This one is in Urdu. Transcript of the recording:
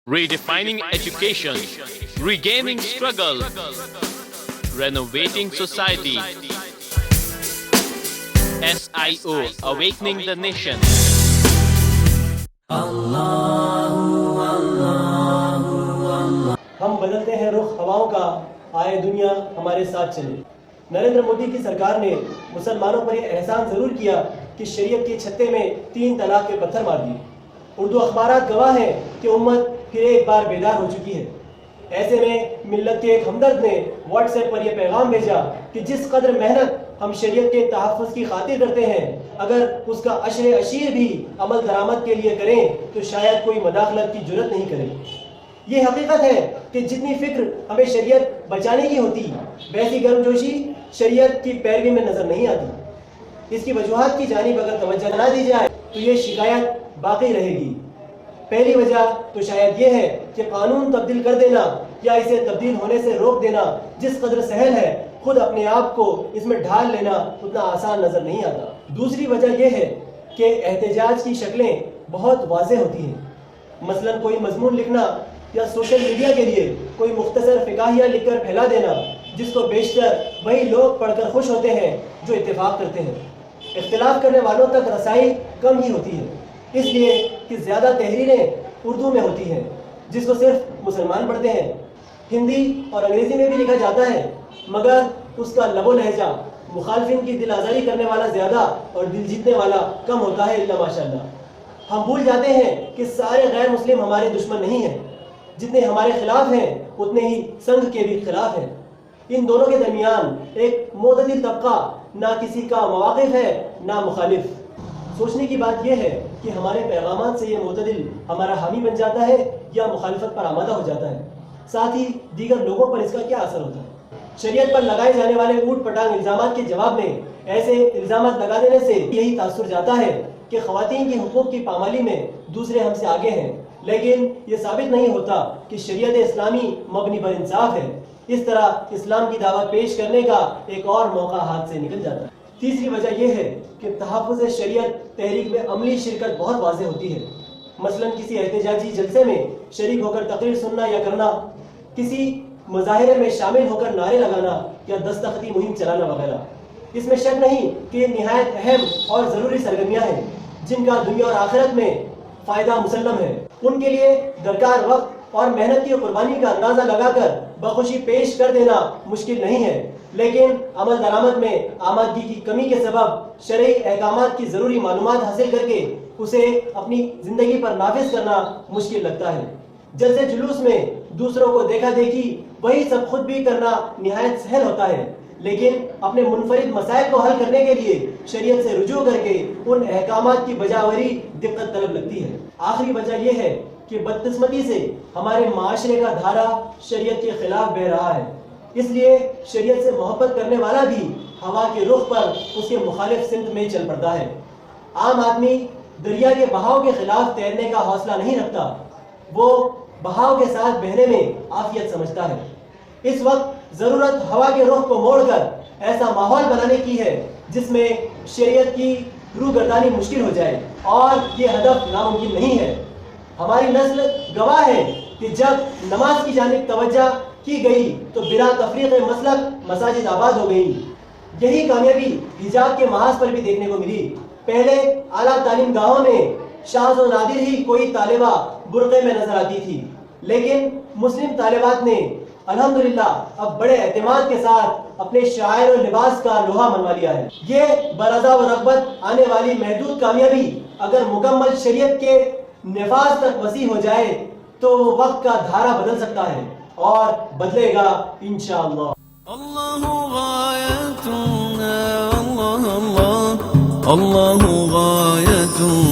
redefining education, regaining struggle, renovating society. SIO, awakening the nation. ہم بدلتے ہیں رخ ہواؤں کا، آئے دنیا ہمارے ساتھ چلے۔ نریندر مودی کی سرکار نے مسلمانوں پر یہ احسان ضرور کیا کہ شریعت کے چھتے میں 3 طلاق کے پتھر مار دیے۔ اردو اخبارات گواہ ہیں کہ امت پھر ایک بار بیدار ہو چکی ہے۔ ایسے میں ملت کے ایک ہمدرد نے واٹس ایپ پر یہ پیغام بھیجا کہ جس قدر محنت ہم شریعت کے تحفظ کی خاطر کرتے ہیں، اگر اس کا عشر عشیر بھی عمل درآمد کے لیے کریں تو شاید کوئی مداخلت کی جرت نہیں کرے۔ یہ حقیقت ہے کہ جتنی فکر ہمیں شریعت بچانے کی ہوتی، ویسی گرمجوشی شریعت کی پیروی میں نظر نہیں آتی۔ اس کی وجوہات کی جانب اگر توجہ نہ دی جائے تو یہ شکایت باقی رہے گی۔ پہلی وجہ تو شاید یہ ہے کہ قانون تبدیل کر دینا یا اسے تبدیل ہونے سے روک دینا جس قدر سہل ہے، خود اپنے آپ کو اس میں ڈھال لینا اتنا آسان نظر نہیں آتا۔ دوسری وجہ یہ ہے کہ احتجاج کی شکلیں بہت واضح ہوتی ہیں۔ مثلا کوئی مضمون لکھنا یا سوشل میڈیا کے لیے کوئی مختصر فقاہیہ لکھ کر پھیلا دینا، جس کو بیشتر وہی لوگ پڑھ کر خوش ہوتے ہیں جو اتفاق کرتے ہیں۔ اختلاف کرنے والوں تک رسائی کم ہی ہوتی ہے، اس لیے کہ زیادہ تحریریں اردو میں ہوتی ہیں جس کو صرف مسلمان پڑھتے ہیں۔ ہندی اور انگریزی میں بھی لکھا جاتا ہے، مگر اس کا لب و لہجہ مخالفین کی دل آزاری کرنے والا زیادہ اور دل جیتنے والا کم ہوتا ہے، الا ماشاء اللہ۔ ہم بھول جاتے ہیں کہ سارے غیر مسلم ہمارے دشمن نہیں ہیں، جتنے ہمارے خلاف ہیں اتنے ہی سنگھ کے بھی خلاف ہیں۔ ان دونوں کے درمیان ایک معتدل طبقہ نہ کسی کا مواقف ہے نہ مخالف۔ سوچنے کی بات یہ ہے کہ ہمارے پیغامات سے یہ معتدل ہمارا حامی بن جاتا ہے یا مخالفت پر آمادہ ہو جاتا ہے، ساتھ ہی دیگر لوگوں پر اس کا کیا اثر ہوتا ہے۔ شریعت پر لگائے جانے والے اوٹ پٹانگ الزامات کے جواب میں ایسے الزامات لگا دینے سے یہی تاثر جاتا ہے کہ خواتین کے حقوق کی پامالی میں دوسرے ہم سے آگے ہیں، لیکن یہ ثابت نہیں ہوتا کہ شریعت اسلامی مبنی پر انصاف ہے۔ اس طرح اسلام کی دعوت پیش کرنے کا ایک اور موقع ہاتھ سے نکل جاتا ہے۔ تیسری وجہ یہ ہے کہ تحفظ شریعت تحریک میں عملی شرکت بہت واضح ہوتی ہے۔ مثلا کسی احتجاجی جلسے میں شریک ہو کر تقریر سننا یا کرنا، کسی مظاہرے میں شامل ہو کر نعرے لگانا یا دستخطی مہم چلانا وغیرہ۔ اس میں شک نہیں کہ یہ نہایت اہم اور ضروری سرگرمیاں ہیں جن کا دنیا اور آخرت میں فائدہ مسلم ہے۔ ان کے لیے درکار وقت اور محنت کی قربانی کا اندازہ لگا کر بخوشی پیش کر دینا مشکل نہیں ہے، لیکن عمل درآمد میں آمادگی کی کمی کے سبب شرعی احکامات کی ضروری معلومات حاصل کر کے اسے اپنی زندگی پر نافذ کرنا مشکل لگتا ہے۔ جلسے جلوس میں دوسروں کو دیکھا دیکھی وہی سب خود بھی کرنا نہایت سہل ہوتا ہے، لیکن اپنے منفرد مسائل کو حل کرنے کے لیے شریعت سے رجوع کر کے ان احکامات کی بجاوری دقت طلب لگتی ہے۔ آخری وجہ یہ ہے کہ بدقسمتی سے ہمارے معاشرے کا دھارا شریعت کے خلاف بہہ رہا ہے، اس لیے شریعت سے محبت کرنے والا بھی ہوا کے رخ پر اس کے مخالف سمت میں چل پڑتا ہے۔ عام آدمی دریا کے بہاؤ کے خلاف تیرنے کا حوصلہ نہیں رکھتا، وہ بہاؤ کے ساتھ بہنے میں عافیت سمجھتا ہے۔ اس وقت ضرورت ہوا کے رخ کو موڑ کر ایسا ماحول بنانے کی ہے جس میں شریعت کی روگردانی مشکل ہو جائے، اور یہ ہدف ناممکن نہیں ہے۔ ہماری نسل گواہ ہے کہ جب نماز کی جانب توجہ کی گئی تو بلا تفریق مسلک مساجد آباد ہو گئی۔ یہی کامیابی حجاب کے محاذ پر بھی دیکھنے کو ملی۔ پہلے اعلیٰ تعلیم گاہوں میں شاذ و نادر ہی کوئی طالبہ برقعے میں نظر آتی تھی، لیکن مسلم طالبات نے الحمدللہ اب بڑے اعتماد کے ساتھ اپنے شعائر و لباس کا لوہا منوا لیا ہے۔ یہ برضا و رغبت آنے والی محدود کامیابی اگر مکمل شریعت کے نفاذ تک وسیع ہو جائے تو وہ وقت کا دھارا بدل سکتا ہے اور بدلے گا انشاءاللہ۔ اللہ غایتنا اللہ اللہ اللہ غایتنا